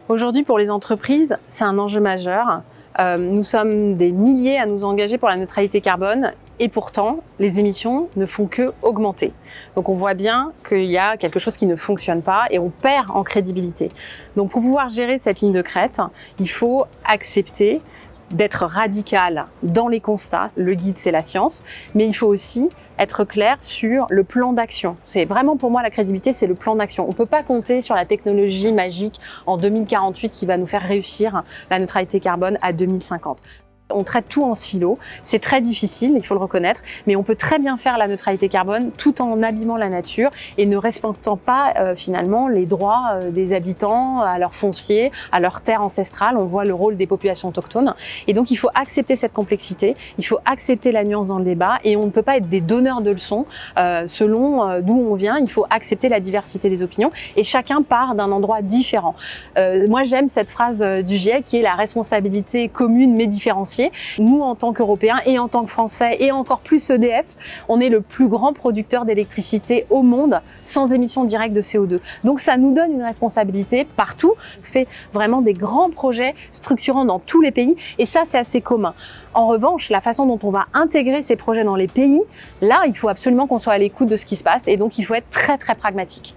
Aujourd'hui, pour les entreprises, c'est un enjeu majeur. Nous sommes des milliers à nous engager pour la neutralité carbone et pourtant, les émissions ne font que augmenter. Donc on voit bien qu'il y a quelque chose qui ne fonctionne pas et on perd en crédibilité. Donc pour pouvoir gérer cette ligne de crête, il faut accepter d'être radical dans les constats. Le guide, c'est la science, mais il faut aussi être clair sur le plan d'action. C'est vraiment pour moi la crédibilité, c'est le plan d'action. On ne peut pas compter sur la technologie magique en 2048 qui va nous faire réussir la neutralité carbone à 2050. On traite tout en silo, c'est très difficile, il faut le reconnaître, mais on peut très bien faire la neutralité carbone tout en abîmant la nature et ne respectant pas finalement les droits des habitants à leur foncier, à leur terre ancestrale. On voit le rôle des populations autochtones et donc il faut accepter cette complexité, il faut accepter la nuance dans le débat et on ne peut pas être des donneurs de leçons selon d'où on vient. Il faut accepter la diversité des opinions et chacun part d'un endroit différent. Moi j'aime cette phrase du GIEC qui est la responsabilité commune mais différenciée. Nous, en tant qu'Européens et en tant que Français et encore plus EDF, on est le plus grand producteur d'électricité au monde sans émission directe de CO2. Donc ça nous donne une responsabilité partout. On fait vraiment des grands projets structurants dans tous les pays et ça, c'est assez commun. En revanche, la façon dont on va intégrer ces projets dans les pays, là, il faut absolument qu'on soit à l'écoute de ce qui se passe et donc il faut être très, très pragmatique.